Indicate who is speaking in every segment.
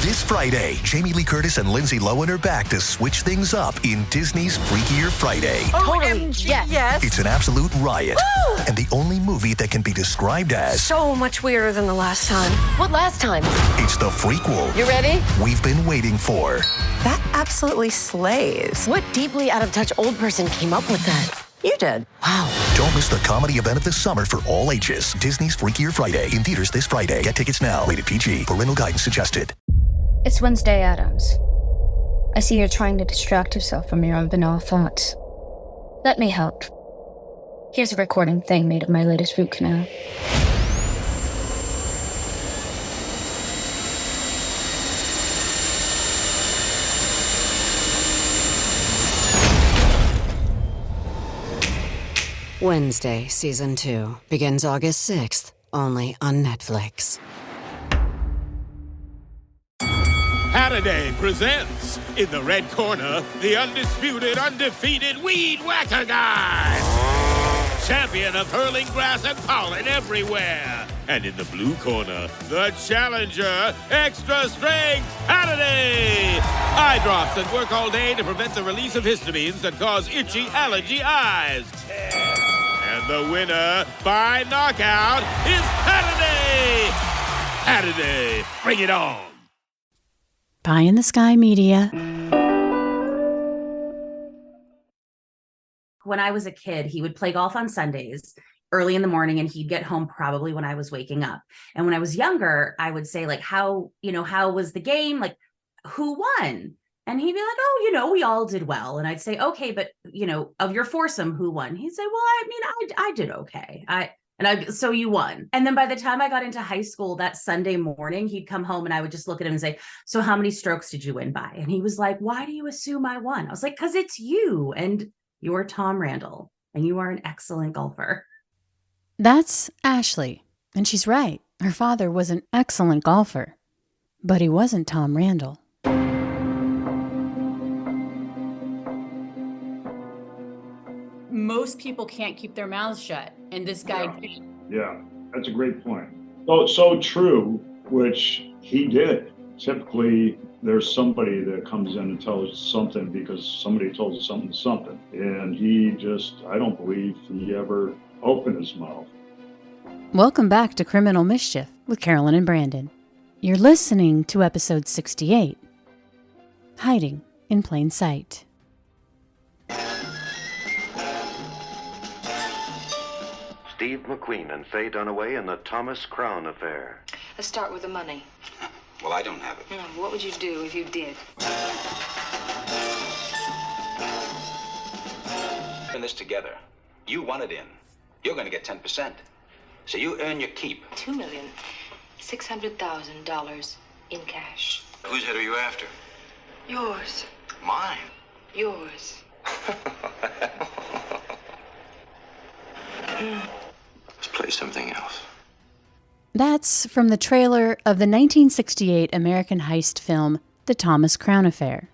Speaker 1: This Friday, Jamie Lee Curtis and Lindsay Lohan are back to switch things up in Disney's Freakier Friday.
Speaker 2: Totally, yes.
Speaker 1: It's an absolute riot,
Speaker 2: Woo!
Speaker 1: and the only movie that can be described as
Speaker 2: So much weirder than the last time. What last time?
Speaker 1: it's the frequel
Speaker 2: You ready?
Speaker 1: we've been waiting for.
Speaker 3: That absolutely slays.
Speaker 2: What deeply out-of-touch old person came up with that?
Speaker 3: You did.
Speaker 2: Wow.
Speaker 1: Don't miss the comedy event of the summer for all ages. Disney's Freakier Friday in theaters this Friday. Get tickets now. Rated PG. Parental guidance suggested.
Speaker 4: It's Wednesday Addams. I see you're trying to distract yourself from your own banal thoughts. Let me help. Here's a recording thing made of my latest root canal.
Speaker 5: Wednesday, Season 2, begins August 6th, only on Netflix.
Speaker 6: Halliday presents, in the red corner, the undisputed, undefeated Weed Whacker Guy. Champion of hurling grass and pollen everywhere. And in the blue corner, the challenger, extra strength Halliday. Eye drops that work all day to prevent the release of histamines that cause itchy allergy eyes. And the winner by knockout is Halliday. Halliday, bring it on.
Speaker 7: Pie in the Sky Media.
Speaker 8: When I was a kid, he would play golf on Sundays early in the morning, and he'd get home probably when I was waking up. And when I was younger, I would say, like, how was the game? Like, who won? And he'd be like, oh, we all did well. And I'd say, okay, but, of your foursome, who won? He'd say, well, I did okay. So you won. And then by the time I got into high school that Sunday morning, he'd come home and I would just look at him and say, so how many strokes did you win by? And he was like, why do you assume I won? I was like, because it's you, and you're Tom Randall, and you are an excellent golfer.
Speaker 7: That's Ashley, and she's right. Her father was an excellent golfer, but he wasn't Tom Randall.
Speaker 9: Most people can't keep their mouths shut, and this guy did.
Speaker 10: Yeah, that's a great point. So true, which he did. Typically, there's somebody that comes in and tells us something because somebody told us something. And he I don't believe he ever opened his mouth.
Speaker 7: Welcome back to Criminal Mischief with Carolyn and Brandon. You're listening to episode 68, Hiding in Plain Sight.
Speaker 11: Steve McQueen and Faye Dunaway in the Thomas Crown affair.
Speaker 12: Let's start with the money.
Speaker 13: Well, I don't have it.
Speaker 12: What would you do if you did?
Speaker 13: Putting this together. You want it in. You're going to get 10%. So you earn your keep.
Speaker 12: $2,600,000 in cash.
Speaker 13: Whose head are you after?
Speaker 12: Yours.
Speaker 13: Mine.
Speaker 12: Yours.
Speaker 13: Let's play something else.
Speaker 7: That's from the trailer of the 1968 American heist film, The Thomas Crown Affair.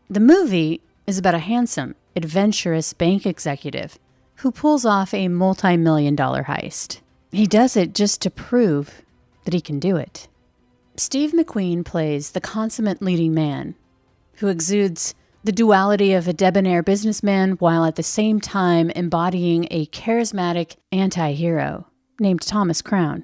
Speaker 7: The movie is about a handsome, adventurous bank executive who pulls off a multi-million-dollar heist. He does it just to prove that he can do it. Steve McQueen plays the consummate leading man who exudes the duality of a debonair businessman while at the same time embodying a charismatic anti-hero named Thomas Crown.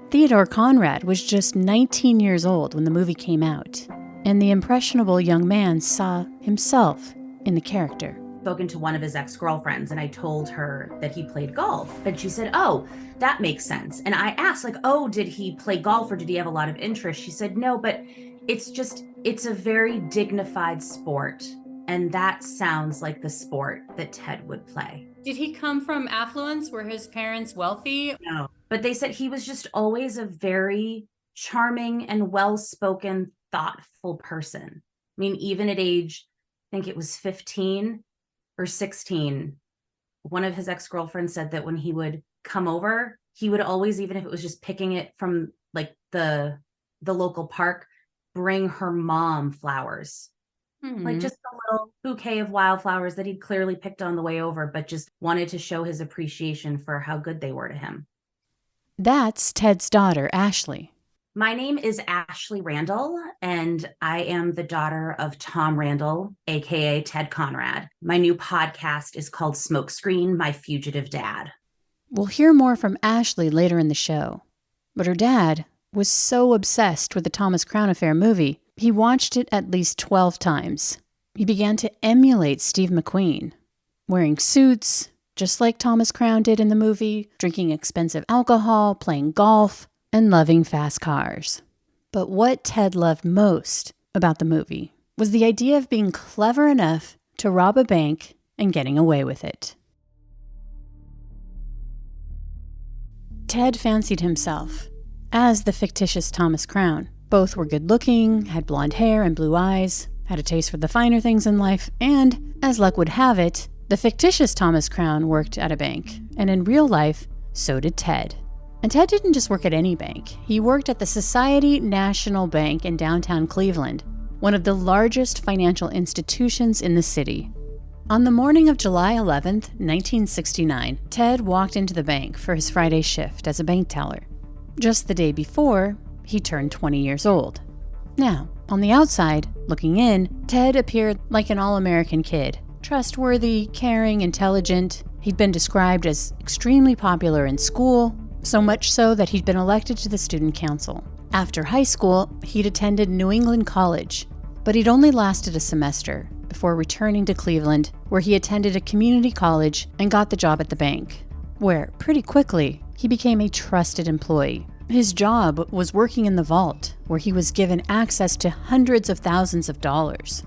Speaker 7: Theodore Conrad was just 19 years old when the movie came out, and the impressionable young man saw himself in the character.
Speaker 8: Spoken to one of his ex-girlfriends, and I told her that he played golf, and she said, oh, that makes sense. And I asked, did he play golf or did he have a lot of interest? She said, no, but it's a very dignified sport, and that sounds like the sport that Ted would play.
Speaker 9: Did he come from affluence? Were his parents wealthy?
Speaker 8: No, but they said he was just always a very charming and well-spoken, thoughtful person. I mean, even at age, I think it was 15 or 16, one of his ex-girlfriends said that when he would come over, he would always, even if it was just picking it from like the local park, bring her mom flowers. Mm-hmm. Like just a little bouquet of wildflowers that he'd clearly picked on the way over, but just wanted to show his appreciation for how good they were to him.
Speaker 7: That's Ted's daughter, Ashley.
Speaker 8: My name is Ashley Randall, and I am the daughter of Tom Randall, aka Ted Conrad. My new podcast is called Smokescreen, My Fugitive Dad.
Speaker 7: We'll hear more from Ashley later in the show. But her dad was so obsessed with the Thomas Crown Affair movie, he watched it at least 12 times. He began to emulate Steve McQueen, wearing suits, just like Thomas Crown did in the movie, drinking expensive alcohol, playing golf, and loving fast cars. But what Ted loved most about the movie was the idea of being clever enough to rob a bank and getting away with it. Ted fancied himself as the fictitious Thomas Crown. Both were good-looking, had blonde hair and blue eyes, had a taste for the finer things in life, and, as luck would have it, the fictitious Thomas Crown worked at a bank, and in real life, so did Ted. And Ted didn't just work at any bank. He worked at the Society National Bank in downtown Cleveland, one of the largest financial institutions in the city. On the morning of July 11th, 1969, Ted walked into the bank for his Friday shift as a bank teller. Just the day before, he turned 20 years old. Now, on the outside, looking in, Ted appeared like an all-American kid. Trustworthy, caring, intelligent. He'd been described as extremely popular in school, so much so that he'd been elected to the student council. After high school, he'd attended New England College, but he'd only lasted a semester before returning to Cleveland, where he attended a community college and got the job at the bank, where, pretty quickly, he became a trusted employee. His job was working in the vault, where he was given access to hundreds of thousands of dollars.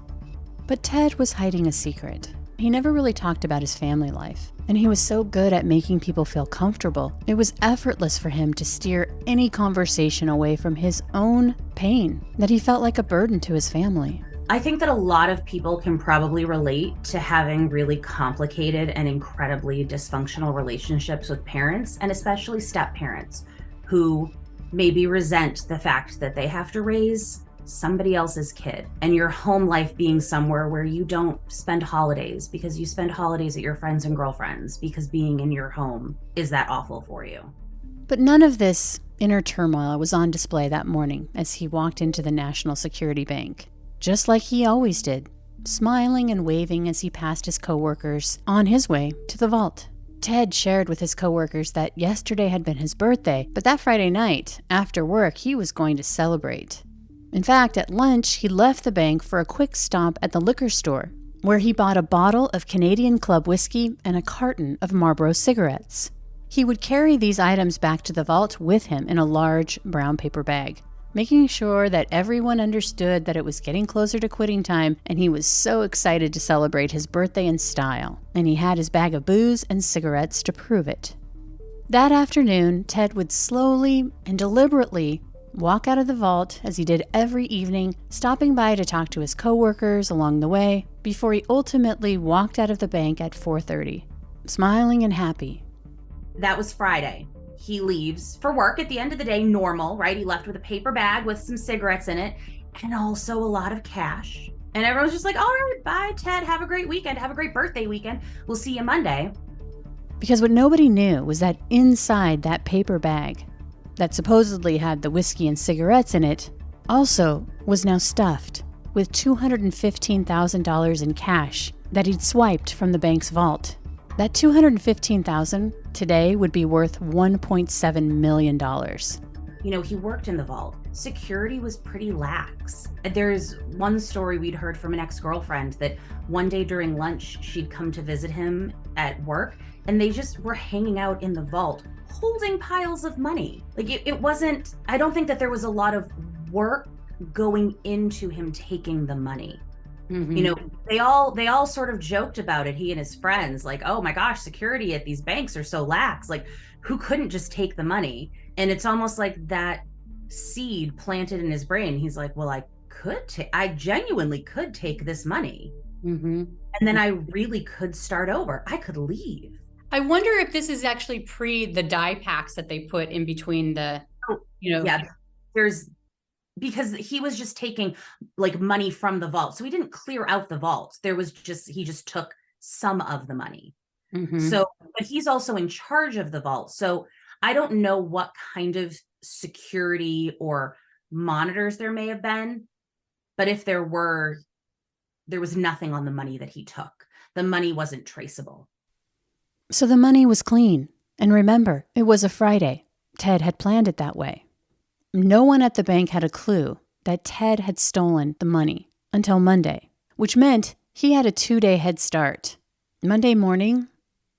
Speaker 7: But Ted was hiding a secret. He never really talked about his family life, and he was so good at making people feel comfortable. It was effortless for him to steer any conversation away from his own pain, that he felt like a burden to his family.
Speaker 8: I think that a lot of people can probably relate to having really complicated and incredibly dysfunctional relationships with parents, and especially step-parents, who maybe resent the fact that they have to raise somebody else's kid, and your home life being somewhere where you don't spend holidays because you spend holidays at your friends and girlfriends because being in your home is that awful for you.
Speaker 7: But none of this inner turmoil was on display that morning as he walked into the National Security Bank, just like he always did, smiling and waving as he passed his coworkers on his way to the vault. Ted shared with his coworkers that yesterday had been his birthday, but that Friday night, after work, he was going to celebrate. In fact, at lunch, he left the bank for a quick stop at the liquor store, where he bought a bottle of Canadian Club whiskey and a carton of Marlboro cigarettes. He would carry these items back to the vault with him in a large brown paper bag, making sure that everyone understood that it was getting closer to quitting time, and he was so excited to celebrate his birthday in style, and he had his bag of booze and cigarettes to prove it. That afternoon, Ted would slowly and deliberately walk out of the vault, as he did every evening, stopping by to talk to his coworkers along the way, before he ultimately walked out of the bank at 4:30, smiling and happy.
Speaker 8: That was Friday. He leaves for work at the end of the day, normal, right? He left with a paper bag with some cigarettes in it and also a lot of cash. And everyone's just like, all right, bye, Ted. Have a great weekend. Have a great birthday weekend. We'll see you Monday.
Speaker 7: Because what nobody knew was that inside that paper bag that supposedly had the whiskey and cigarettes in it also was now stuffed with $215,000 in cash that he'd swiped from the bank's vault. That $215,000 today would be worth $1.7 million.
Speaker 8: You know, he worked in the vault. Security was pretty lax. There's one story we'd heard from an ex-girlfriend that one day during lunch, she'd come to visit him at work, and they just were hanging out in the vault, holding piles of money. Like it wasn't, I don't think that there was a lot of work going into him taking the money. Mm-hmm. You know, they all sort of joked about it, he and his friends, like, oh my gosh, security at these banks are so lax. Like, who couldn't just take the money? And it's almost like that seed planted in his brain. He's like, well, I genuinely could take this money. Mm-hmm. And then I really could start over. I could leave.
Speaker 9: I wonder if this is actually pre the dye packs that they put in between the,
Speaker 8: Yeah, because he was just taking like money from the vault. So he didn't clear out the vault. He just took some of the money. Mm-hmm. So, but he's also in charge of the vault. So I don't know what kind of security or monitors there may have been. But if there was nothing on the money that he took. The money wasn't traceable.
Speaker 7: So the money was clean. And remember, it was a Friday. Ted had planned it that way. No one at the bank had a clue that Ted had stolen the money until Monday, which meant he had a 2-day head start. Monday morning,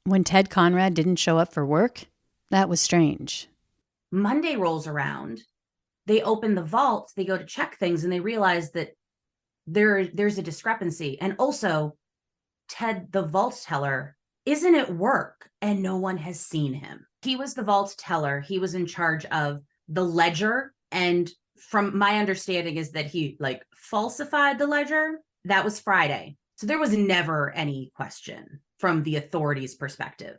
Speaker 7: when Ted Conrad didn't show up for work, that was strange.
Speaker 8: Monday rolls around. They open the vault, they go to check things, and they realize that there's a discrepancy. And also, Ted, the vault teller, isn't at work and no one has seen him. He was the vault teller. He was in charge of the ledger. And from my understanding is that he falsified the ledger. That was Friday. So there was never any question from the authorities' perspective.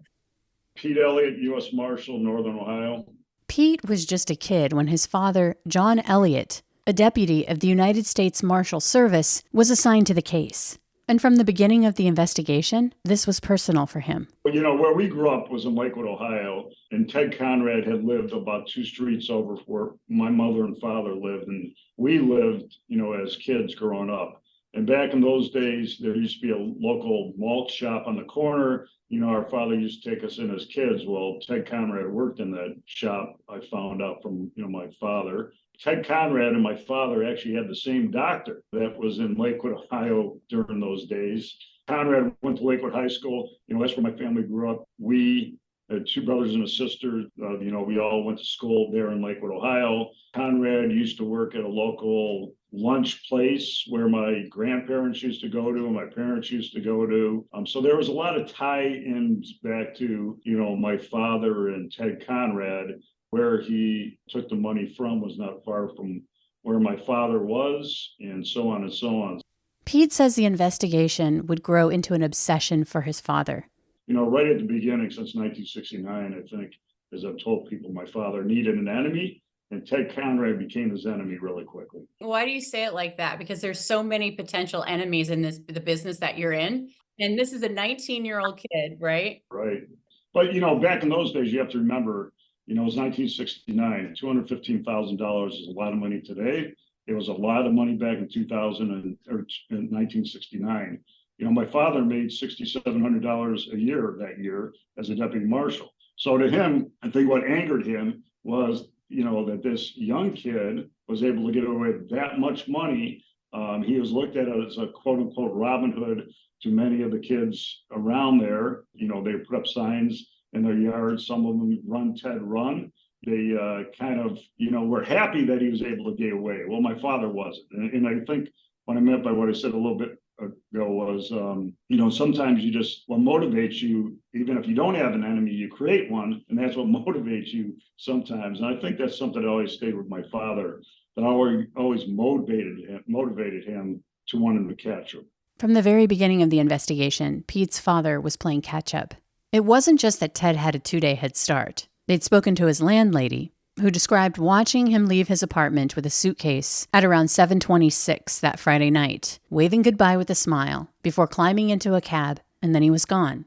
Speaker 10: Pete Elliott, U.S. Marshal, Northern Ohio.
Speaker 7: Pete was just a kid when his father, John Elliott, a deputy of the United States Marshal Service, was assigned to the case. And from the beginning of the investigation, this was personal for him.
Speaker 10: Well, where we grew up was in Lakewood, Ohio, and Ted Conrad had lived about 2 streets over where my mother and father lived. And we lived, as kids growing up. And back in those days, there used to be a local malt shop on the corner. Our father used to take us in as kids. Well, Ted Conrad worked in that shop, I found out from, my father. Ted Conrad and my father actually had the same doctor that was in Lakewood, Ohio during those days. Conrad went to Lakewood High School. That's where my family grew up. We had 2 brothers and a sister. We all went to school there in Lakewood, Ohio. Conrad used to work at a local lunch place where my grandparents used to go to and my parents used to go to. So there was a lot of tie-ins back to, my father and Ted Conrad. Where he took the money from was not far from where my father was, and so on and so on.
Speaker 7: Pete says the investigation would grow into an obsession for his father.
Speaker 10: Right at the beginning, since 1969, I think, as I've told people, my father needed an enemy, and Ted Conrad became his enemy really quickly.
Speaker 9: Why do you say it like that? Because there's so many potential enemies in the business that you're in. And this is a 19-year-old kid, right?
Speaker 10: Right. But, back in those days, you have to remember, it was 1969. $215,000 is a lot of money today. It was a lot of money back in 1969. My father made $6,700 a year that year as a deputy marshal. So to him, I think what angered him was, that this young kid was able to get away with that much money. He was looked at as a quote unquote Robin Hood to many of the kids around there. They put up signs in their yards. Some of them run, Ted, run. They were happy that he was able to get away. Well, my father wasn't. And I think what I meant by what I said a little bit ago was, sometimes what motivates you, even if you don't have an enemy, you create one. And that's what motivates you sometimes. And I think that's something that always stayed with my father, that always motivated him to want him to catch him.
Speaker 7: From the very beginning of the investigation, Pete's father was playing catch-up. It wasn't just that Ted had a 2-day head start. They'd spoken to his landlady, who described watching him leave his apartment with a suitcase at around 7:26 that Friday night, waving goodbye with a smile, before climbing into a cab, and then he was gone.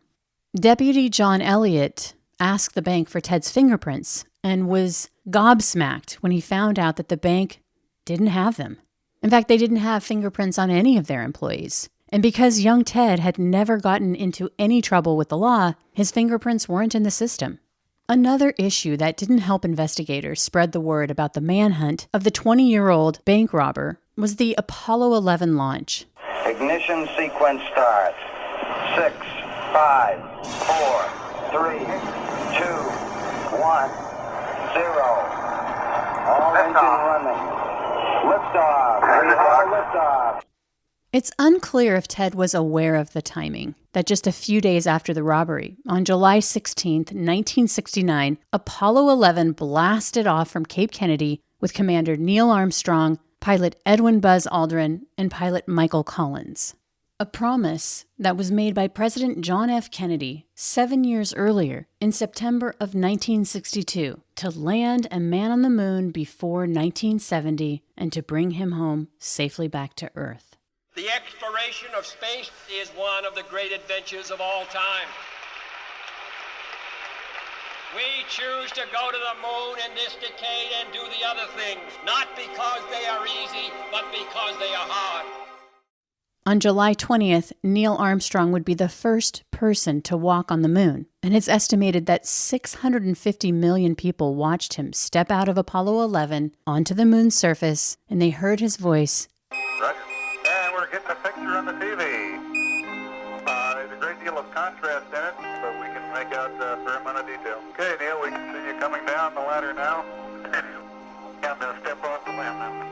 Speaker 7: Deputy John Elliott asked the bank for Ted's fingerprints and was gobsmacked when he found out that the bank didn't have them. In fact, they didn't have fingerprints on any of their employees. And because young Ted had never gotten into any trouble with the law, his fingerprints weren't in the system. Another issue that didn't help investigators spread the word about the manhunt of the 20-year-old bank robber was the Apollo 11 launch.
Speaker 14: Ignition sequence starts. 6, 5, 4, 3, 2, 1, 0. All engine running. Liftoff. We have a liftoff.
Speaker 7: It's unclear if Ted was aware of the timing, that just a few days after the robbery, on July 16, 1969, Apollo 11 blasted off from Cape Kennedy with Commander Neil Armstrong, pilot Edwin Buzz Aldrin, and pilot Michael Collins. A promise that was made by President John F. Kennedy 7 years earlier, in September of 1962, to land a man on the moon before 1970 and to bring him home safely back to Earth.
Speaker 15: The exploration of space is one of the great adventures of all time. We choose to go to the moon in this decade and do the other things, not because they are easy, but because they are hard.
Speaker 7: On July 20th, Neil Armstrong would be the first person to walk on the moon, and it's estimated that 650 million people watched him step out of Apollo 11 onto the moon's surface, and they heard his voice.
Speaker 16: Roger. And we're getting a picture on the TV. There's a great deal of contrast in it, but we can make out a fair amount of detail. Okay, Neil, we can see you coming down the ladder now. I'm going to step off the limb now.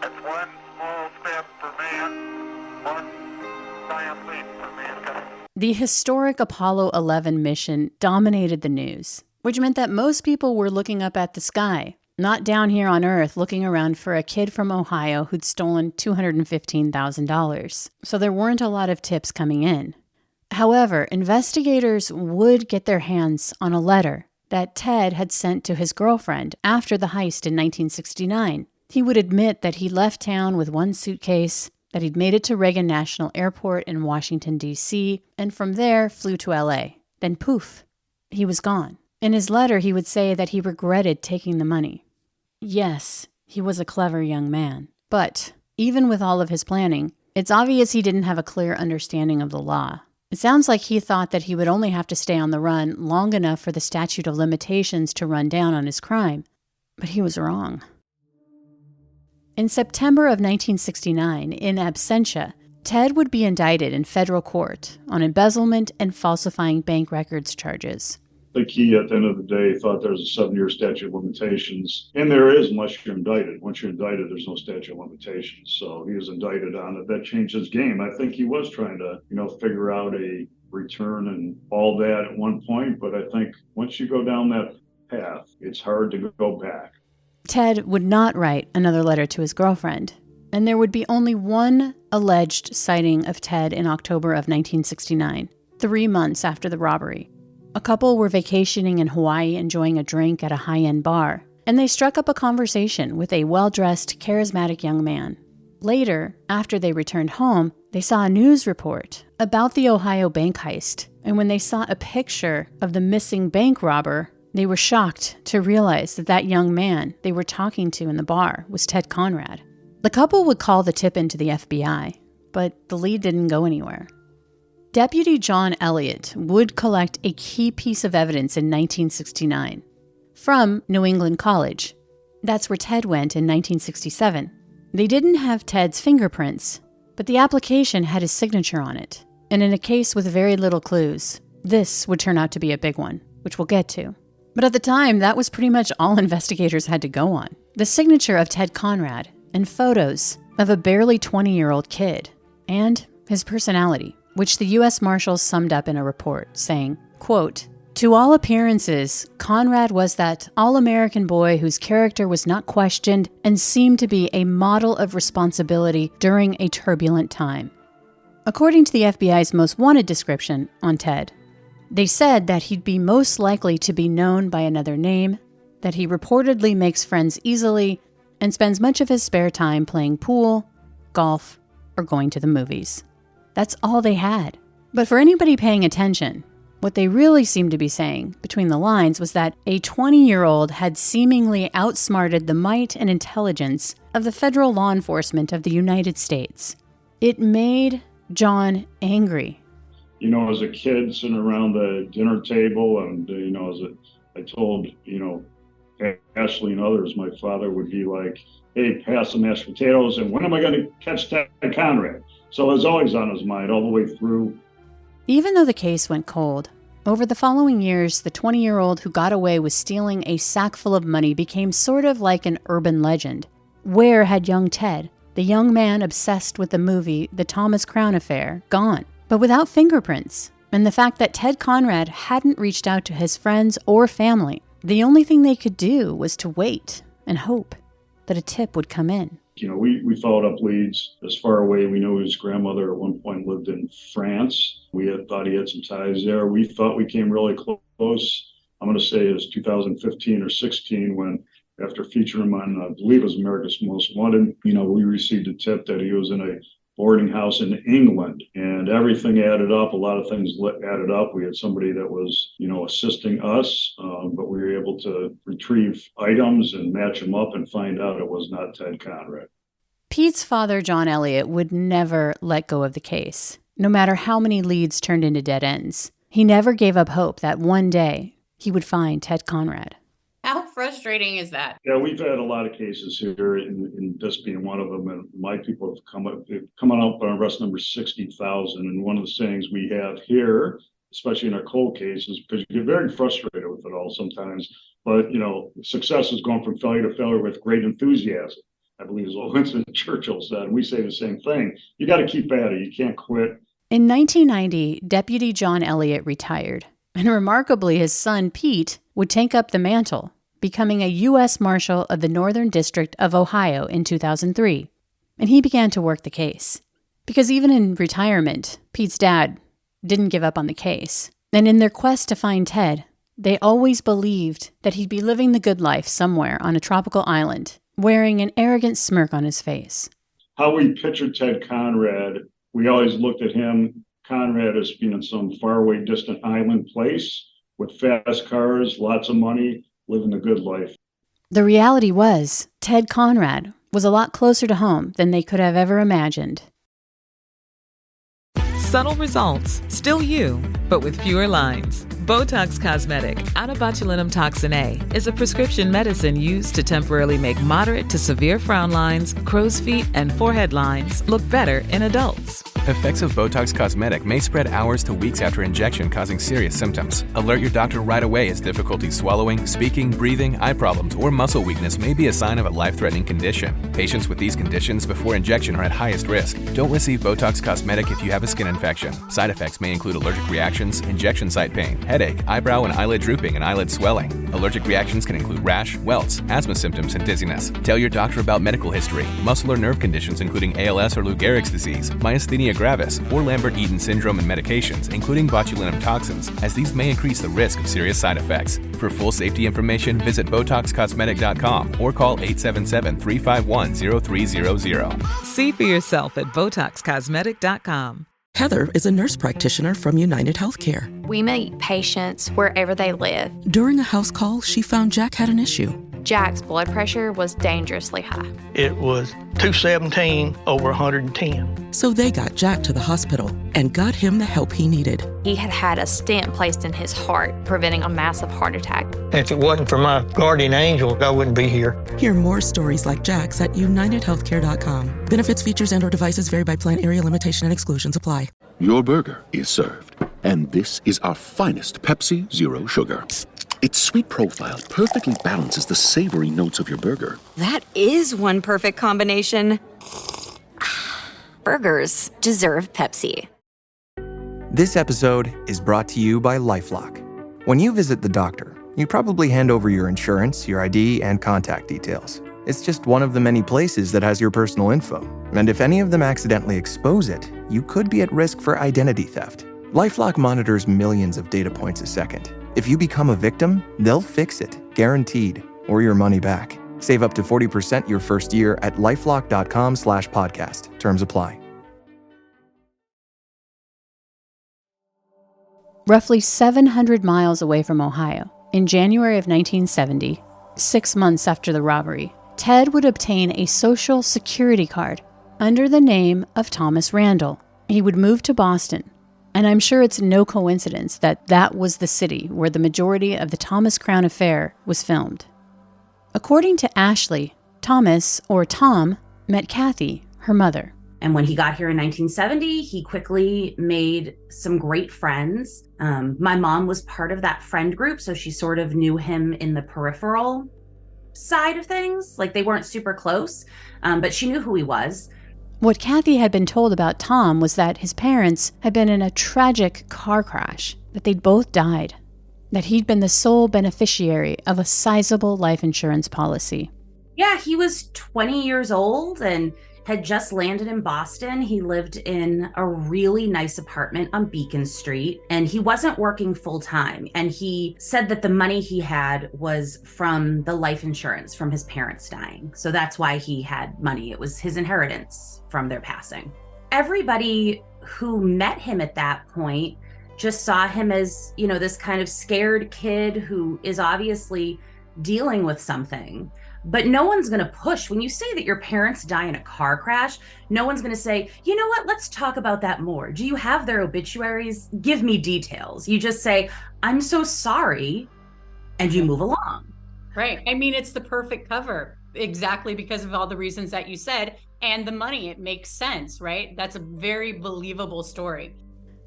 Speaker 16: That's one small step for man, one giant leap for mankind.
Speaker 7: The historic Apollo 11 mission dominated the news, which meant that most people were looking up at the sky, not down here on Earth looking around for a kid from Ohio who'd stolen $215,000. So there weren't a lot of tips coming in. However, investigators would get their hands on a letter that Ted had sent to his girlfriend after the heist in 1969. He would admit that he left town with one suitcase, that he'd made it to Reagan National Airport in Washington, D.C., and from there flew to L.A. Then poof, he was gone. In his letter, he would say that he regretted taking the money. Yes, he was a clever young man. But even with all of his planning, it's obvious he didn't have a clear understanding of the law. It sounds like he thought that he would only have to stay on the run long enough for the statute of limitations to run down on his crime. But he was wrong. In September of 1969, in absentia, Ted would be indicted in federal court on embezzlement and falsifying bank records charges.
Speaker 10: I think he, at the end of the day, thought there was a 7-year statute of limitations. And there is, unless you're indicted. Once you're indicted, there's no statute of limitations. So he was indicted on it. That changed his game. I think he was trying to, figure out a return and all that at one point. But I think once you go down that path, it's hard to go back.
Speaker 7: Ted would not write another letter to his girlfriend. And there would be only one alleged sighting of Ted in October of 1969, 3 months after the robbery. A couple were vacationing in Hawaii enjoying a drink at a high-end bar, and they struck up a conversation with a well-dressed, charismatic young man. Later, after they returned home, they saw a news report about the Ohio bank heist, and when they saw a picture of the missing bank robber, they were shocked to realize that that young man they were talking to in the bar was Ted Conrad. The couple would call the tip in to the FBI, but the lead didn't go anywhere. Deputy John Elliott would collect a key piece of evidence in 1969 from New England College. That's where Ted went in 1967. They didn't have Ted's fingerprints, but the application had his signature on it. And in a case with very little clues, this would turn out to be a big one, which we'll get to. But at the time, that was pretty much all investigators had to go on. The signature of Ted Conrad and photos of a barely 20-year-old kid and his personality, which the U.S. Marshals summed up in a report, saying, quote, "To all appearances, Conrad was that all-American boy whose character was not questioned and seemed to be a model of responsibility during a turbulent time." According to the FBI's most wanted description on Ted, they said that he'd be most likely to be known by another name, that he reportedly makes friends easily, and spends much of his spare time playing pool, golf, or going to the movies. That's all they had. But for anybody paying attention, what they really seemed to be saying between the lines was that a 20-year-old had seemingly outsmarted the might and intelligence of the federal law enforcement of the United States. It made John angry.
Speaker 10: As a kid sitting around the dinner table and, I told, Ashley and others, my father would be like, "Hey, pass the mashed potatoes, and when am I going to catch Ted Conrad?" So it was always on his mind all the way through.
Speaker 7: Even though the case went cold, over the following years, the 20-year-old who got away with stealing a sack full of money became sort of like an urban legend. Where had young Ted, the young man obsessed with the movie The Thomas Crown Affair, gone? But without fingerprints, and the fact that Ted Conrad hadn't reached out to his friends or family, the only thing they could do was to wait and hope that a tip would come in.
Speaker 10: We followed up leads as far away. We knew his grandmother at one point lived in France. We had thought he had some ties there. We thought we came really close. I'm going to say it was 2015 or 16 when, after featuring him on, I believe it was America's Most Wanted, we received a tip that he was in a boarding house in England, and everything added up. A lot of things added up. We had somebody that was, assisting us, but we were able to retrieve items and match them up and find out it was not Ted Conrad.
Speaker 7: Pete's father, John Elliott, would never let go of the case, no matter how many leads turned into dead ends. He never gave up hope that one day he would find Ted Conrad.
Speaker 9: How frustrating is that?
Speaker 10: Yeah, we've had a lot of cases here, in this being one of them, and my people have come up on arrest number 60,000. And one of the sayings we have here, especially in our cold cases, because you get very frustrated with it all sometimes, but success is going from failure to failure with great enthusiasm, I believe is what Winston Churchill said. And we say the same thing. You got to keep at it. You can't quit.
Speaker 7: In 1990, Deputy John Elliott retired, and remarkably, his son Pete would take up the mantle, becoming a U.S. Marshal of the Northern District of Ohio in 2003. And he began to work the case. Because even in retirement, Pete's dad didn't give up on the case. And in their quest to find Ted, they always believed that he'd be living the good life somewhere on a tropical island, wearing an arrogant smirk on his face.
Speaker 10: How we pictured Ted Conrad, we always looked at him, Conrad, as being in some faraway, distant island place with fast cars, lots of money, living a good life.
Speaker 7: The reality was, Ted Conrad was a lot closer to home than they could have ever imagined.
Speaker 17: Subtle results, still you, but with fewer lines. Botox Cosmetic, onabotulinum toxin A, is a prescription medicine used to temporarily make moderate to severe frown lines, crow's feet, and forehead lines look better in adults.
Speaker 18: Effects of Botox Cosmetic may spread hours to weeks after injection, causing serious symptoms. Alert your doctor right away as difficulty swallowing, speaking, breathing, eye problems, or muscle weakness may be a sign of a life-threatening condition. Patients with these conditions before injection are at highest risk. Don't receive Botox Cosmetic if you have a skin infection. Side effects may include allergic reactions, injection site pain, headache, eyebrow and eyelid drooping, and eyelid swelling. Allergic reactions can include rash, welts, asthma symptoms, and dizziness. Tell your doctor about medical history, muscle or nerve conditions including ALS or Lou Gehrig's disease, myasthenia gravis, or Lambert-Eaton syndrome, and medications, including botulinum toxins, as these may increase the risk of serious side effects. For full safety information, visit BotoxCosmetic.com or call 877-351-0300.
Speaker 17: See for yourself at BotoxCosmetic.com.
Speaker 19: Heather is a nurse practitioner from United Healthcare.
Speaker 20: We meet patients wherever they live.
Speaker 19: During a house call, she found Jack had an issue.
Speaker 20: Jack's blood pressure was dangerously high.
Speaker 21: It was 217 over 110.
Speaker 19: So they got Jack to the hospital and got him the help he needed.
Speaker 20: He had had a stent placed in his heart, preventing a massive heart attack.
Speaker 21: If it wasn't for my guardian angel, I wouldn't be here.
Speaker 19: Hear more stories like Jack's at UnitedHealthcare.com. Benefits, features, and/or devices vary by plan, area, limitation, and exclusions apply.
Speaker 22: Your burger is served. And this is our finest Pepsi Zero Sugar. Its sweet profile perfectly balances the savory notes of your burger.
Speaker 23: That is one perfect combination. Burgers deserve Pepsi.
Speaker 24: This episode is brought to you by LifeLock. When you visit the doctor, you probably hand over your insurance, your ID, and contact details. It's just one of the many places that has your personal info. And if any of them accidentally expose it, you could be at risk for identity theft. LifeLock monitors millions of data points a second. If you become a victim, they'll fix it, guaranteed, or your money back. Save up to 40% your first year at lifelock.com/podcast. Terms apply.
Speaker 7: Roughly 700 miles away from Ohio, in January of 1970, 6 months after the robbery, Ted would obtain a Social Security card under the name of Thomas Randall. He would move to Boston. And I'm sure it's no coincidence that that was the city where the majority of the Thomas Crown affair was filmed. According to Ashley, Thomas, or Tom, met Kathy, her mother.
Speaker 8: And when he got here in 1970, he quickly made some great friends. My mom was part of that friend group, so she sort of knew him in the peripheral side of things. Like, they weren't super close, but she knew who he was.
Speaker 7: What Kathy had been told about Tom was that his parents had been in a tragic car crash, that they'd both died, that he'd been the sole beneficiary of a sizable life insurance policy.
Speaker 8: Yeah, he was 20 years old and had just landed in Boston. He lived in a really nice apartment on Beacon Street, and he wasn't working full time. And he said that the money he had was from the life insurance from his parents dying. So that's why he had money. It was his inheritance from their passing. everybody who met him at that point just saw him as, this kind of scared kid who is obviously dealing with something. But no one's going to push. When you say that your parents die in a car crash, no one's going to say, you know what, let's talk about that more. Do you have their obituaries? Give me details. You just say, I'm so sorry, and you move along.
Speaker 9: Right. I mean, it's the perfect cover, exactly because of all the reasons that you said, and the money. It makes sense, right? That's a very believable story.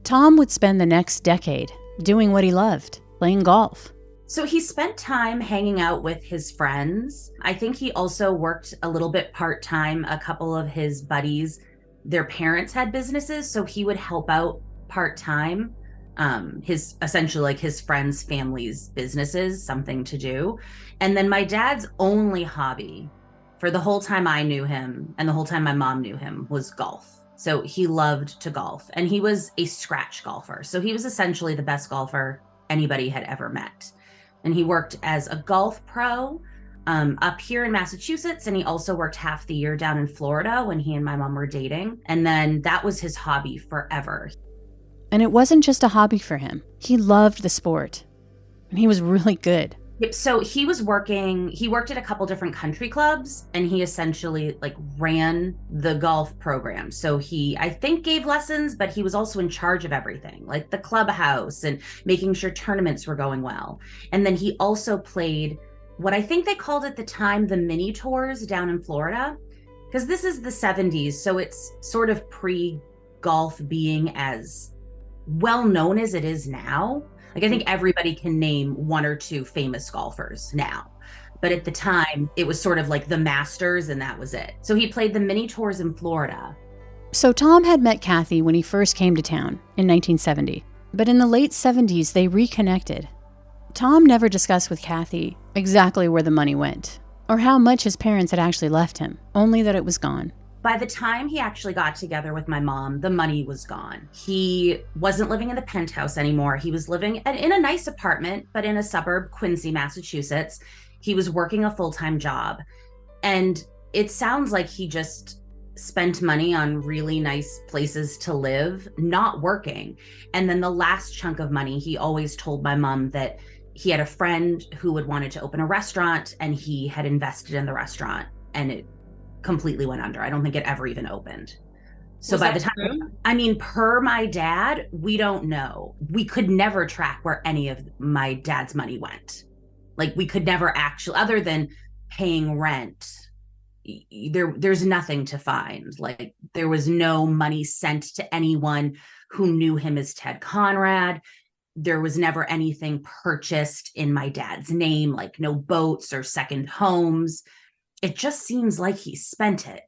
Speaker 7: Tom would spend the next decade doing what he loved, playing golf.
Speaker 8: So he spent time hanging out with his friends. I think he also worked a little bit part-time. A couple of his buddies, their parents had businesses, so he would help out part-time. Essentially like his friends' families' businesses, something to do. And then my dad's only hobby for the whole time I knew him and the whole time my mom knew him was golf. So he loved to golf, and he was a scratch golfer. So he was essentially the best golfer anybody had ever met. And he worked as a golf pro up here in Massachusetts, and he also worked half the year down in Florida when he and my mom were dating. And then that was his hobby forever.
Speaker 7: And it wasn't just a hobby for him. He loved the sport, and he was really good.
Speaker 8: So he worked at a couple different country clubs, and he essentially ran the golf program. So he, I think, gave lessons, but he was also in charge of everything, like the clubhouse and making sure tournaments were going well. And then he also played what I think they called at the time the mini tours down in Florida, because this is the 70s. So it's sort of pre-golf being as well known as it is now. I think everybody can name one or two famous golfers now. But at the time, it was sort of like the Masters, and that was it. So he played the mini tours in Florida.
Speaker 7: So Tom had met Kathy when he first came to town in 1970. But in the late 70s, they reconnected. Tom never discussed with Kathy exactly where the money went, or how much his parents had actually left him, only that it was gone.
Speaker 8: By the time he actually got together with my mom, the money was gone. He wasn't living in the penthouse anymore. He was living in a nice apartment, but in a suburb, Quincy, Massachusetts. He was working a full-time job. And it sounds like he just spent money on really nice places to live, not working. And then the last chunk of money, he always told my mom that he had a friend who had wanted to open a restaurant, and he had invested in the restaurant, and it completely went under. I don't think it ever even opened. So by the time, true? Per my dad, we don't know. We could never track where any of my dad's money went. We could never actually, other than paying rent, there's nothing to find. There was no money sent to anyone who knew him as Ted Conrad. There was never anything purchased in my dad's name, no boats or second homes. It just seems like he spent it.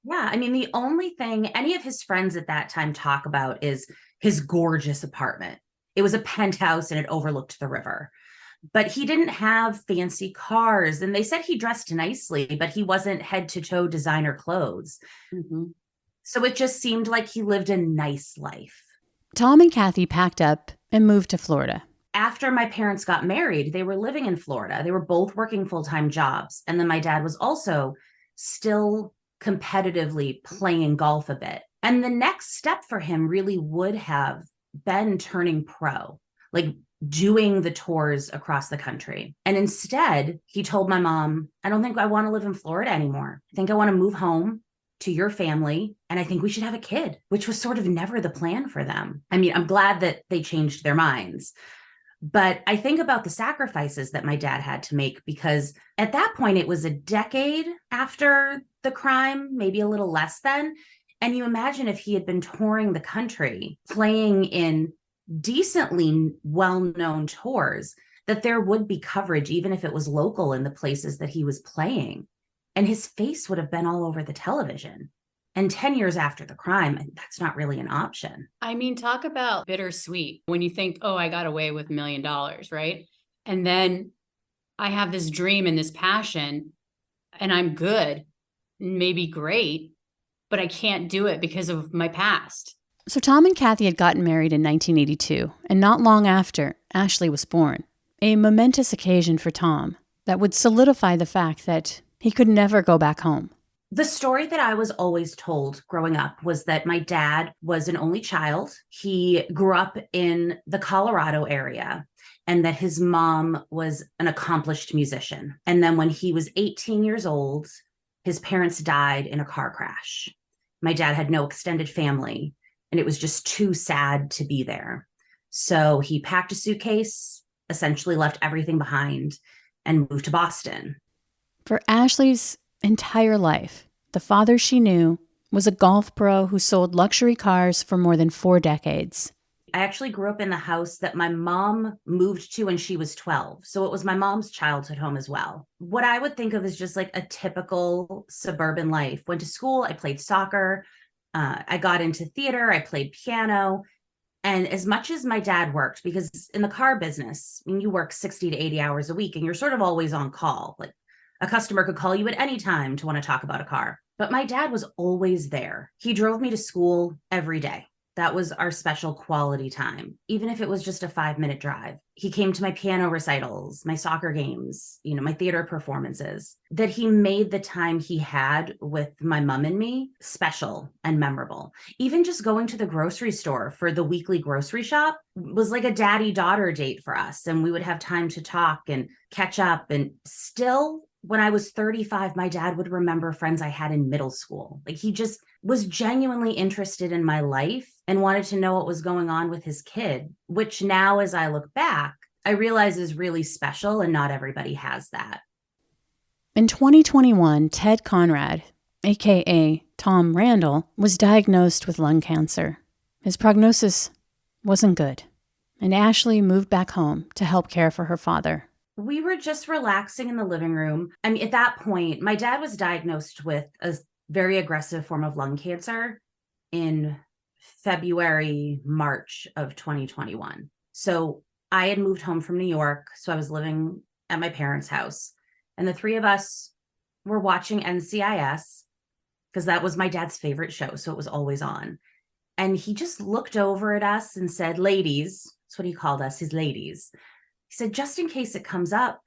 Speaker 8: Yeah, the only thing any of his friends at that time talk about is his gorgeous apartment. It was a penthouse and it overlooked the river. But he didn't have fancy cars, and they said he dressed nicely, but he wasn't head to toe designer clothes. Mm-hmm. So it just seemed like he lived a nice life.
Speaker 7: Tom and Kathy packed up and moved to Florida.
Speaker 8: After my parents got married, they were living in Florida. They were both working full-time jobs. And then my dad was also still competitively playing golf a bit. And the next step for him really would have been turning pro, doing the tours across the country. And instead, he told my mom, I don't think I want to live in Florida anymore. I think I want to move home to your family, and I think we should have a kid, which was sort of never the plan for them. I'm glad that they changed their minds. But I think about the sacrifices that my dad had to make, because at that point, it was a decade after the crime, maybe a little less than. And you imagine if he had been touring the country, playing in decently well-known tours, that there would be coverage, even if it was local in the places that he was playing. And his face would have been all over the television. And 10 years after the crime, that's not really an option.
Speaker 9: Talk about bittersweet when you think, oh, I got away with $1 million, right? And then I have this dream and this passion, and I'm good, maybe great, but I can't do it because of my past.
Speaker 7: So Tom and Kathy had gotten married in 1982, and not long after, Ashley was born. A momentous occasion for Tom that would solidify the fact that he could never go back home.
Speaker 8: The story that I was always told growing up was that my dad was an only child. He grew up in the Colorado area, and that his mom was an accomplished musician. And then when he was 18 years old, his parents died in a car crash. My dad had no extended family, and it was just too sad to be there. So he packed a suitcase, essentially left everything behind, and moved to Boston.
Speaker 7: For Ashley's entire life, the father she knew was a golf pro who sold luxury cars for more than 4 decades.
Speaker 8: I actually grew up in the house that my mom moved to when she was 12. So it was my mom's childhood home as well. What I would think of as just like a typical suburban life. Went to school, I played soccer, I got into theater, I played piano. And as much as my dad worked, because in the car business, I mean, you work 60 to 80 hours a week and you're sort of always on call. Like a customer could call you at any time to want to talk about a car. But my dad was always there. He drove me to school every day. That was our special quality time, even if it was just a 5-minute drive. He came to my piano recitals, my soccer games, my theater performances. That he made the time he had with my mom and me special and memorable. Even just going to the grocery store for the weekly grocery shop was like a daddy-daughter date for us. And we would have time to talk and catch up. And still, when I was 35, my dad would remember friends I had in middle school. Like he just was genuinely interested in my life and wanted to know what was going on with his kid, which now, as I look back, I realize is really special and not everybody has that.
Speaker 7: In 2021, Ted Conrad, aka Tom Randall, was diagnosed with lung cancer. His prognosis wasn't good, and Ashley moved back home to help care for her father.
Speaker 8: We were just relaxing in the living room. I mean, at that point, my dad was diagnosed with a very aggressive form of lung cancer in February, March of 2021. So I had moved home from New York. So I was living at my parents' house. And the 3 of us were watching NCIS because that was my dad's favorite show. So it was always on. And he just looked over at us and said, "Ladies," that's what he called us, his ladies. He said, "Just in case it comes up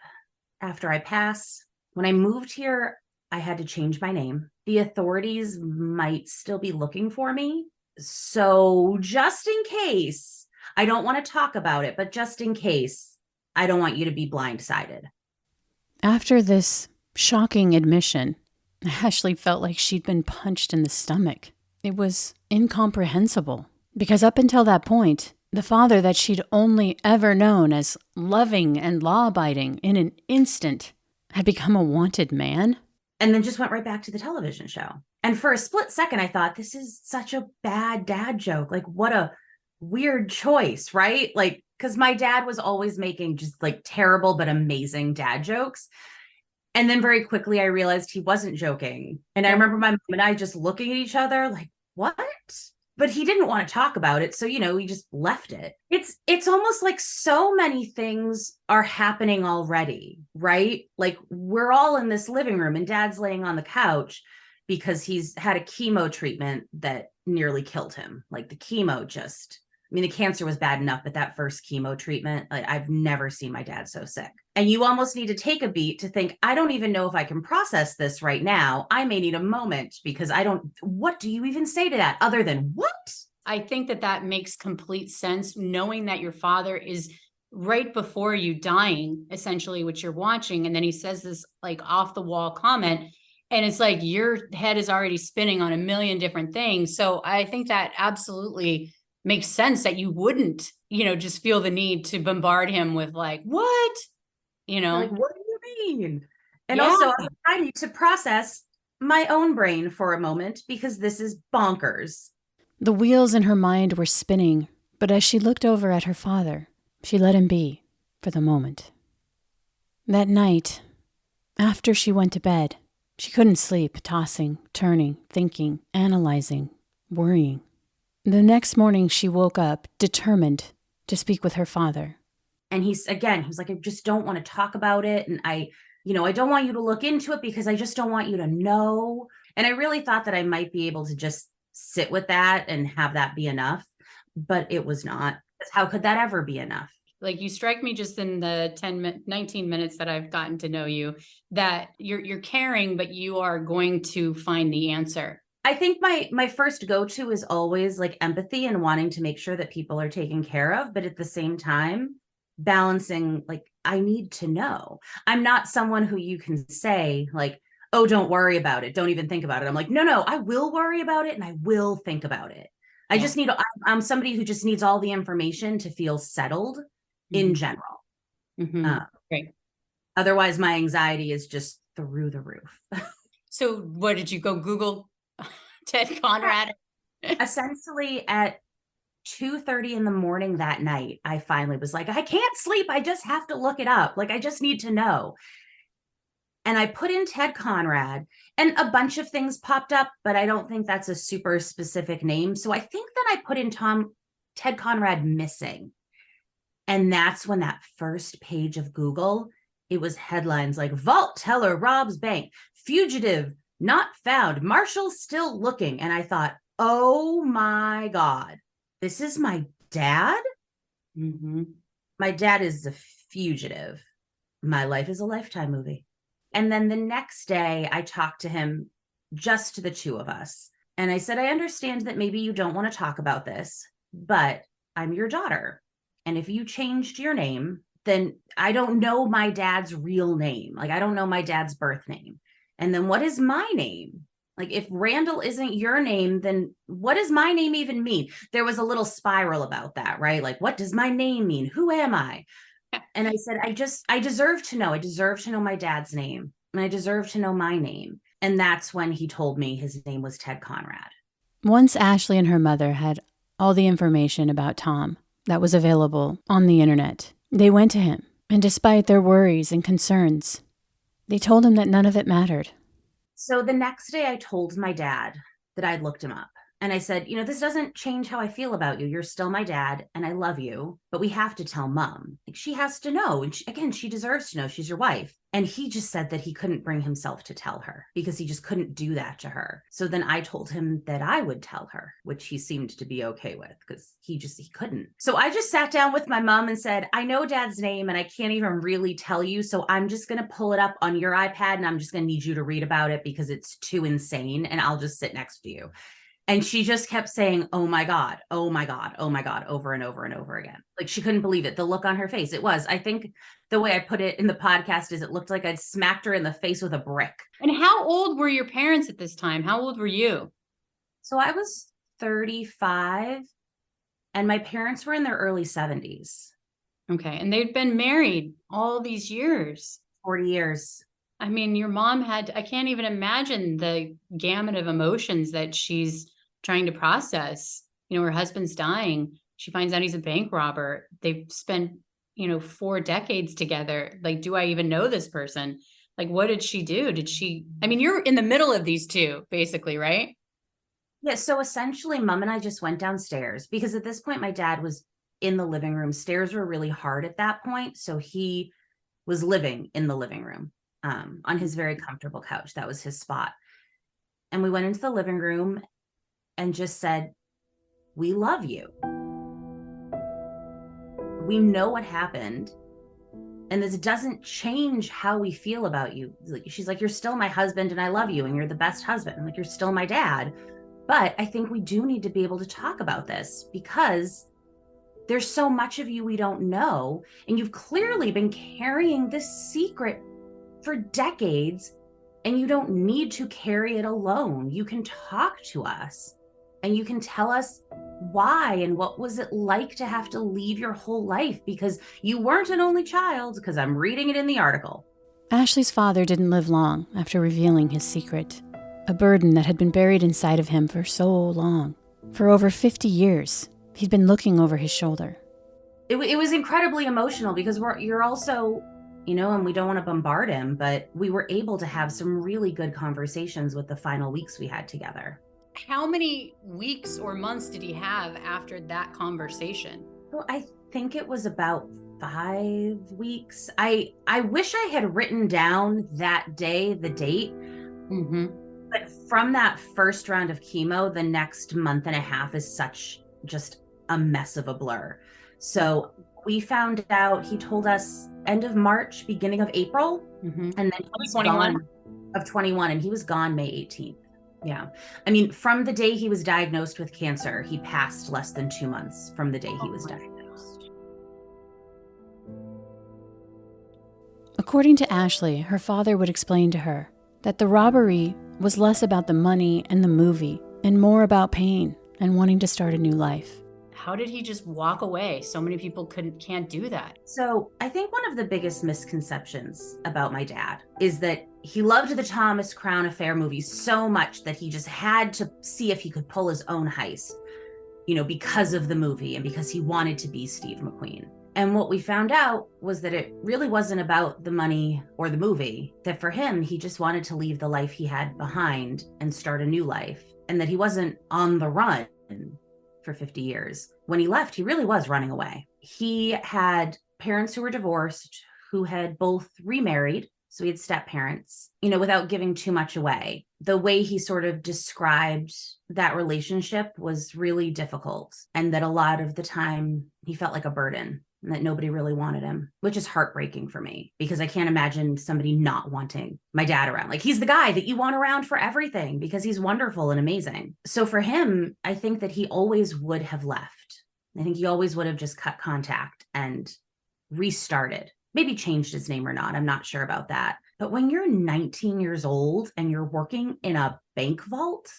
Speaker 8: after I pass, when I moved here, I had to change my name. The authorities might still be looking for me. So just in case, I don't want to talk about it, but just in case, I don't want you to be blindsided."
Speaker 7: After this shocking admission, Ashley felt like she'd been punched in the stomach. It was incomprehensible, because up until that point, the father that she'd only ever known as loving and law-abiding in an instant had become a wanted man.
Speaker 8: And then just went right back to the television show. And for a split second, I thought, this is such a bad dad joke. Like, what a weird choice, right? Like, because my dad was always making just like terrible but amazing dad jokes. And then very quickly, I realized he wasn't joking. And I remember my mom and I just looking at each other like, what? But he didn't want to talk about it. So, we just left it. It's almost like so many things are happening already, right? Like we're all in this living room and dad's laying on the couch because he's had a chemo treatment that nearly killed him. Like the chemo the cancer was bad enough, but that first chemo treatment, I've never seen my dad so sick. And you almost need to take a beat to think, I don't even know if I can process this right now. I may need a moment because what do you even say to that other than what?
Speaker 9: I think that makes complete sense, knowing that your father is right before you dying, essentially, what you're watching. And then he says this like off the wall comment. And it's like your head is already spinning on a million different things. So I think that absolutely makes sense that you wouldn't, just feel the need to bombard him with like, what?
Speaker 8: Like, what do you mean? And also, I need to process my own brain for a moment because this is bonkers.
Speaker 7: The wheels in her mind were spinning, but as she looked over at her father, she let him be for the moment. That night, after she went to bed, she couldn't sleep, tossing, turning, thinking, analyzing, worrying. The next morning, she woke up determined to speak with her father.
Speaker 8: And he was like, I just don't want to talk about it. And I don't want you to look into it because I just don't want you to know. And I really thought that I might be able to just sit with that and have that be enough, but it was not. How could that ever be enough?
Speaker 9: Like, you strike me just in the 19 minutes that I've gotten to know you, that you're caring, but you are going to find the answer.
Speaker 8: I think my first go-to is always like empathy and wanting to make sure that people are taken care of, but at the same time, balancing, like, I need to know. I'm not someone who you can say like, oh, don't worry about it. Don't even think about it. I'm like, no, I will worry about it and I will think about it. I just need, I'm somebody who just needs all the information to feel settled in general.
Speaker 9: Great.
Speaker 8: Otherwise, my anxiety is just through the roof.
Speaker 9: So what did you go Google Ted Conrad?
Speaker 8: Essentially at 2:30 in the morning that night, I finally was like, I can't sleep. I just have to look it up. Like, I just need to know. And I put in Ted Conrad and a bunch of things popped up, but I don't think that's a super specific name. So I think that I put in Ted Conrad missing. And that's when that first page of Google, it was headlines like vault teller robs bank, fugitive not found, Marshall still looking. And I thought, oh my God, this is my dad? My dad is a fugitive. My life is a Lifetime movie. And then the next day I talked to him, just the two of us. And I said, I understand that maybe you don't want to talk about this, but I'm your daughter. And if you changed your name, then I don't know my dad's real name. Like, I don't know my dad's birth name. And then what is my name? Like, if Randall isn't your name, then what does my name even mean? There was a little spiral about that, right? Like, what does my name mean? Who am I? And I said, I deserve to know. I deserve to know my dad's name. And I deserve to know my name. And that's when he told me his name was Ted Conrad.
Speaker 7: Once Ashley and her mother had all the information about Tom that was available on the internet, they went to him. And despite their worries and concerns, they told him that none of it mattered.
Speaker 8: So the next day I told my dad that I'd looked him up. And I said, this doesn't change how I feel about you. You're still my dad and I love you, but we have to tell Mom. Like, she has to know. And she deserves to know. She's your wife. And he just said that he couldn't bring himself to tell her because he just couldn't do that to her. So then I told him that I would tell her, which he seemed to be okay with because he couldn't. So I just sat down with my mom and said, I know Dad's name and I can't even really tell you. So I'm just going to pull it up on your iPad and I'm just going to need you to read about it because it's too insane. And I'll just sit next to you. And she just kept saying, oh my God, oh my God, oh my God, over and over and over again. Like, she couldn't believe it. The look on her face. It was, I think the way I put it in the podcast is it looked like I'd smacked her in the face with a brick.
Speaker 9: And how old were your parents at this time? How old were you?
Speaker 8: So I was 35 and my parents were in their early 70s.
Speaker 9: Okay. And they'd been married all these years.
Speaker 8: 40 years.
Speaker 9: I mean, your mom I can't even imagine the gamut of emotions that she's trying to process. Her husband's dying. She finds out he's a bank robber. They've spent, 4 decades together. Like, do I even know this person? Like, what did she do? You're in the middle of these two, basically, right?
Speaker 8: Yeah. So essentially, Mom and I just went downstairs because at this point, my dad was in the living room. Stairs were really hard at that point. So he was living in the living room on his very comfortable couch. That was his spot. And we went into the living room and just said, we love you. We know what happened. And this doesn't change how we feel about you. She's like, you're still my husband and I love you and you're the best husband. Like, you're still my dad. But I think we do need to be able to talk about this because there's so much of you we don't know. And you've clearly been carrying this secret for decades and you don't need to carry it alone. You can talk to us and you can tell us why and what was it like to have to leave your whole life because you weren't an only child, because I'm reading it in the article.
Speaker 7: Ashley's father didn't live long after revealing his secret, a burden that had been buried inside of him for so long. For over 50 years, he'd been looking over his shoulder.
Speaker 8: It was incredibly emotional because you're also, and we don't want to bombard him, but we were able to have some really good conversations with the final weeks we had together.
Speaker 9: How many weeks or months did he have after that conversation?
Speaker 8: Well, I think it was about 5 weeks. I wish I had written down that day, the date. But from that first round of chemo, the next month and a half is such just a mess of a blur. So We found out, he told us end of March, beginning of April.
Speaker 9: Mm-hmm.
Speaker 8: And then he was
Speaker 9: 21.
Speaker 8: gone of 21, and he was gone May 18th. Yeah. I mean, from the day he was diagnosed with cancer, he passed less than 2 months from the day he was diagnosed.
Speaker 7: According to Ashley, her father would explain to her that the robbery was less about the money and the movie and more about pain and wanting to start a new life.
Speaker 9: How did he just walk away? So many people can't do that.
Speaker 8: So I think one of the biggest misconceptions about my dad is that he loved the Thomas Crown Affair movies so much that he just had to see if he could pull his own heist, because of the movie and because he wanted to be Steve McQueen. And what we found out was that it really wasn't about the money or the movie, that for him, he just wanted to leave the life he had behind and start a new life, and that he wasn't on the run for 50 years. When he left, he really was running away. He had parents who were divorced, who had both remarried. So he had step parents, without giving too much away. The way he sort of described that relationship was really difficult, and that a lot of the time he felt like a burden and that nobody really wanted him, which is heartbreaking for me because I can't imagine somebody not wanting my dad around. Like, he's the guy that you want around for everything because he's wonderful and amazing. So for him, I think that he always would have left. I think he always would have just cut contact and restarted. Maybe changed his name or not. I'm not sure about that. But when you're 19 years old and you're working in a bank vault,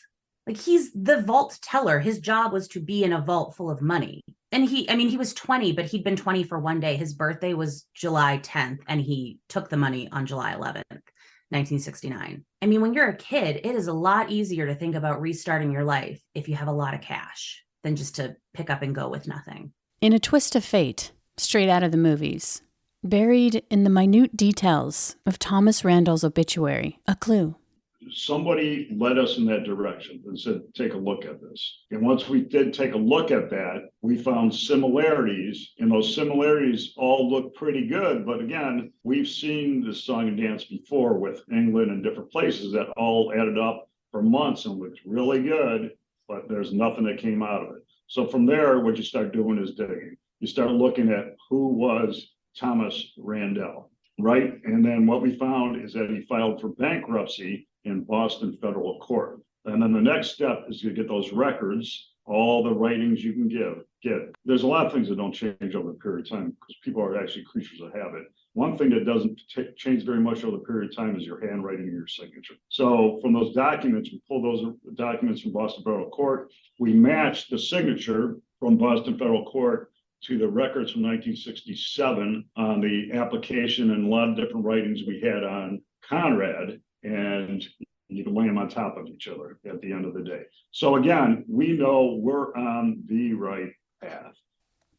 Speaker 8: like, he's the vault teller. His job was to be in a vault full of money. And he was 20, but he'd been 20 for one day. His birthday was July 10th, and he took the money on July 11th, 1969. I mean, when you're a kid, it is a lot easier to think about restarting your life if you have a lot of cash than just to pick up and go with nothing.
Speaker 7: In a twist of fate, straight out of the movies, buried in the minute details of Thomas Randall's obituary, a clue.
Speaker 10: Somebody led us in that direction and said, take a look at this. And once we did take a look at that, we found similarities, and those similarities all look pretty good. But again, we've seen this song and dance before with England and different places that all added up for months and looked really good, but there's nothing that came out of it. So from there, what you start doing is digging. You start looking at who was Thomas Randall, right? And then what we found is that he filed for bankruptcy in Boston federal court. And then the next step is to get those records, all the writings you can get. There's a lot of things that don't change over a period of time because people are actually creatures of habit. One thing that doesn't change very much over the period of time is your handwriting and your signature. So from those documents, we pull those documents from Boston federal court. We match the signature from Boston federal court to the records from 1967 on the application and a lot of different writings we had on Conrad, and you can lay them on top of each other at the end of the day. So again, we know we're on the right path.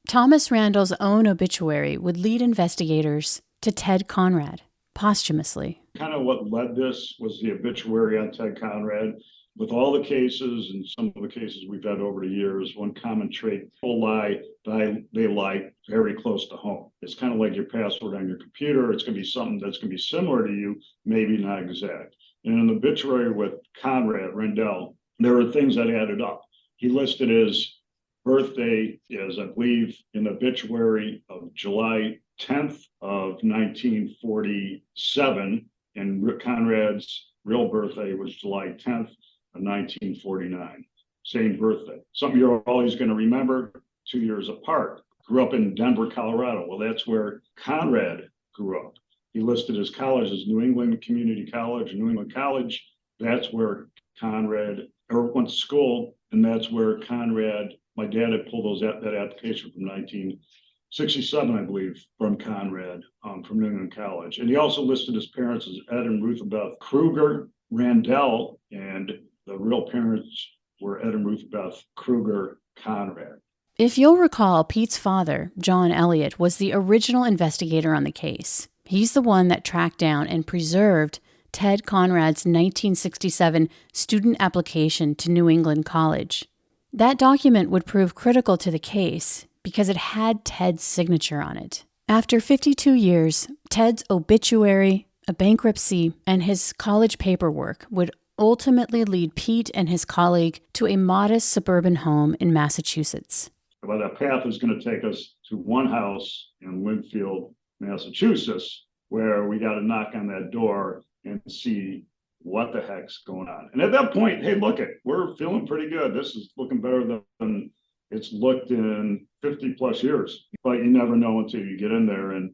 Speaker 7: Thomas Randall's own obituary would lead investigators to Ted Conrad, posthumously.
Speaker 10: Kind of what led this was the obituary on Ted Conrad. With all the cases and some of the cases we've had over the years, one common trait, people lie, they lie very close to home. It's kind of like your password on your computer. It's going to be something that's going to be similar to you, maybe not exact. And in the obituary with Conrad Randall, there were things that added up. He listed his birthday as, I believe, in the obituary of July 10th of 1947, and Conrad's real birthday was July 10th. 1949, same birthday. Something you're always going to remember, 2 years apart. Grew up in Denver, Colorado. Well, that's where Conrad grew up. He listed his college as New England Community College, New England College. That's where Conrad went to school, and that's where Conrad, my dad had pulled that application from 1967, I believe, from Conrad, from New England College. And he also listed his parents as Ed and Ruth Beth Kruger Randall, and the real parents were Ed and Ruth Beth Kruger Conrad.
Speaker 7: If you'll recall, Pete's father, John Elliott, was the original investigator on the case. He's the one that tracked down and preserved Ted Conrad's 1967 student application to New England College. That document would prove critical to the case because it had Ted's signature on it. After 52 years, Ted's obituary, a bankruptcy, and his college paperwork would ultimately lead Pete and his colleague to a modest suburban home in Massachusetts.
Speaker 10: Well, that path is going to take us to one house in Winfield, Massachusetts, where we got to knock on that door and see what the heck's going on. And at that point, hey, we're feeling pretty good. This is looking better than it's looked in 50 plus years, but you never know until you get in there. And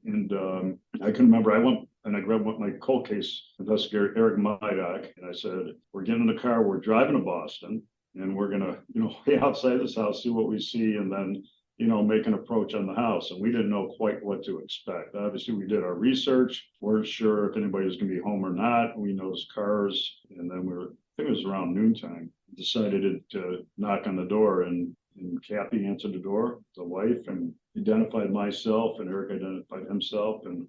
Speaker 10: I can remember I went and I grabbed my cold case investigator, Eric Mydock, and I said, we're getting in the car, we're driving to Boston, and we're going to, be outside this house, see what we see, and then, make an approach on the house. And we didn't know quite what to expect. Obviously, we did our research. We're sure if anybody was going to be home or not. We noticed cars. And then I think it was around noontime, decided to knock on the door, and Kathy answered the door, the wife, and identified myself, and Eric identified himself. And,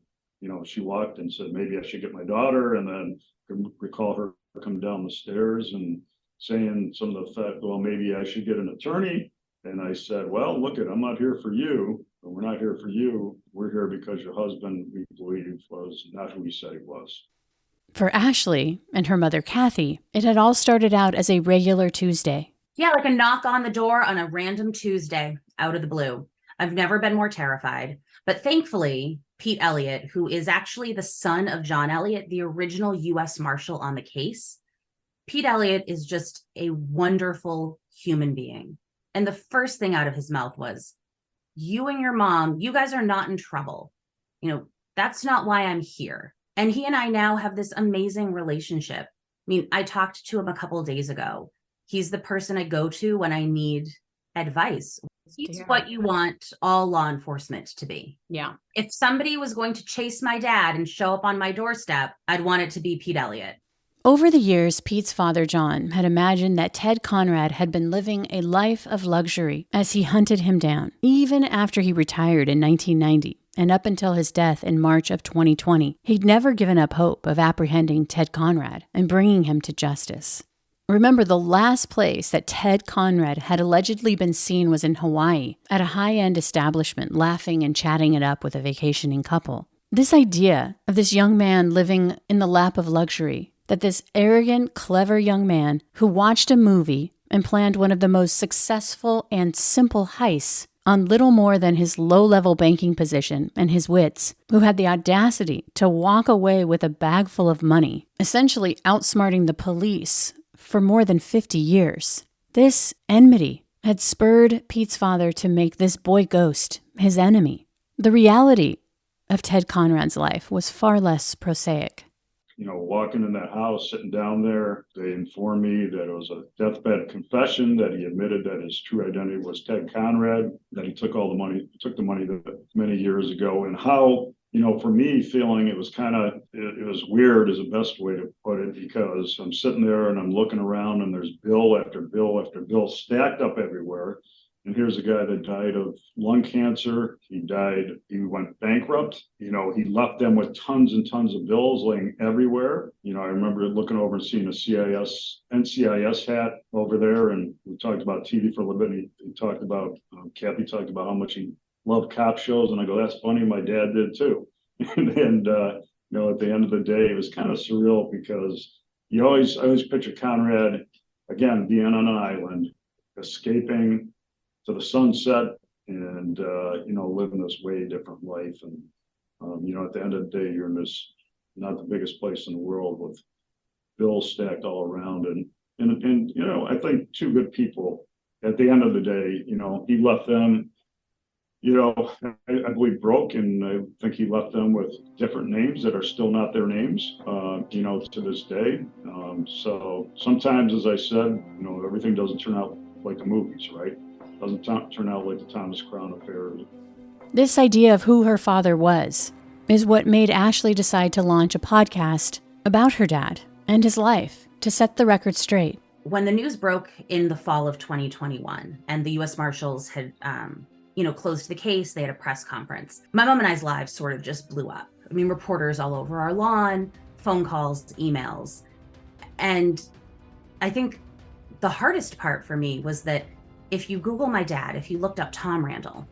Speaker 10: she walked and said, maybe I should get my daughter. And then I recall her coming down the stairs and saying some of the fact, well, maybe I should get an attorney. And I said, well, I'm not here for you. We're not here for you. We're here because your husband, we believe, was not who he said he was.
Speaker 7: For Ashley and her mother, Kathy, it had all started out as a regular Tuesday.
Speaker 8: Yeah, like a knock on the door on a random Tuesday out of the blue. I've never been more terrified. But thankfully, Pete Elliott, who is actually the son of John Elliott, the original U.S. Marshal on the case, Pete Elliott is just a wonderful human being. And the first thing out of his mouth was, you and your mom, you guys are not in trouble. That's not why I'm here. And he and I now have this amazing relationship. I mean, I talked to him a couple of days ago. He's the person I go to when I need advice. He's what you want all law enforcement to be.
Speaker 9: Yeah.
Speaker 8: If somebody was going to chase my dad and show up on my doorstep, I'd want it to be Pete Elliott.
Speaker 7: Over the years, Pete's father, John, had imagined that Ted Conrad had been living a life of luxury as he hunted him down, even after he retired in 1990. And up until his death in March of 2020, he'd never given up hope of apprehending Ted Conrad and bringing him to justice. Remember, the last place that Ted Conrad had allegedly been seen was in Hawaii, at a high-end establishment, laughing and chatting it up with a vacationing couple. This idea of this young man living in the lap of luxury, that this arrogant, clever young man who watched a movie and planned one of the most successful and simple heists on little more than his low-level banking position and his wits, who had the audacity to walk away with a bag full of money, essentially outsmarting the police for more than 50 years. This enmity had spurred Pete's father to make this boy ghost his enemy. The reality of Ted Conrad's life was far less prosaic.
Speaker 10: Walking in that house, sitting down there, they informed me that it was a deathbed confession, that he admitted that his true identity was Ted Conrad, that he took the money many years ago, and how, for me, feeling it was it was weird is the best way to put it, because I'm sitting there and I'm looking around and there's bill after bill after bill stacked up everywhere. And here's a guy that died of lung cancer. He went bankrupt. He left them with tons and tons of bills laying everywhere. I remember looking over and seeing a NCIS hat over there. And we talked about TV for a little bit. He talked about, Kathy talked about how much he loved cop shows. And I go, that's funny. My dad did too. and at the end of the day, it was kind of surreal, because I always picture Conrad, again, being on an island, escaping to the sunset, and living this way different life. And at the end of the day, you're in this not the biggest place in the world with bills stacked all around, and I think two good people. At the end of the day, he left them, I believe broke, and I think he left them with different names that are still not their names, to this day. So sometimes, as I said, everything doesn't turn out like the movies, right? Doesn't turn out like the Thomas Crown Affair.
Speaker 7: This idea of who her father was is what made Ashley decide to launch a podcast about her dad and his life to set the record straight.
Speaker 8: When the news broke in the fall of 2021 and the U.S. Marshals had, closed the case, they had a press conference, my mom and I's lives sort of just blew up. I mean, reporters all over our lawn, phone calls, emails. And I think the hardest part for me was that if you Google my dad, if you looked up Tom Randall,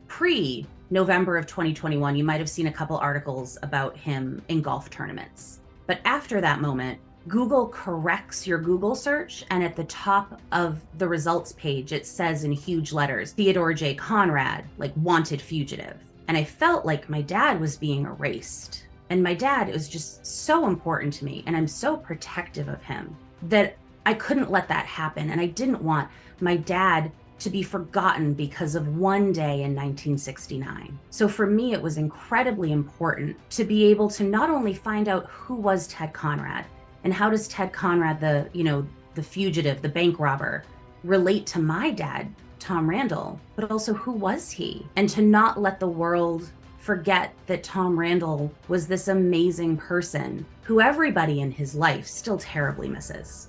Speaker 8: pre-November of 2021, you might have seen a couple articles about him in golf tournaments. But after that moment, Google corrects your Google search, and at the top of the results page, it says in huge letters, Theodore J. Conrad, like wanted fugitive. And I felt like my dad was being erased. And my dad was just so important to me, and I'm so protective of him that I couldn't let that happen. And I didn't want my dad to be forgotten because of one day in 1969. So for me, it was incredibly important to be able to not only find out who was Ted Conrad, and how does Ted Conrad, the fugitive, the bank robber, relate to my dad, Tom Randall, but also who was he? And to not let the world forget that Tom Randall was this amazing person who everybody in his life still terribly misses.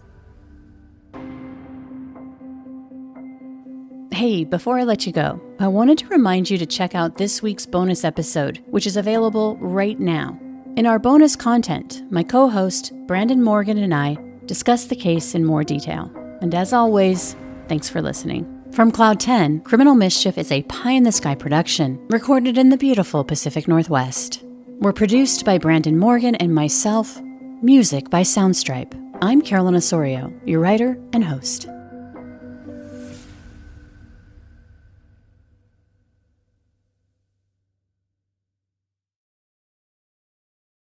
Speaker 7: Hey, before I let you go, I wanted to remind you to check out this week's bonus episode, which is available right now. In our bonus content, my co-host, Brandon Morgan, and I discuss the case in more detail. And as always, thanks for listening. From Cloud 10, Criminal Mischief is a pie-in-the-sky production recorded in the beautiful Pacific Northwest. We're produced by Brandon Morgan and myself, music by Soundstripe. I'm Carolyn Osorio, your writer and host.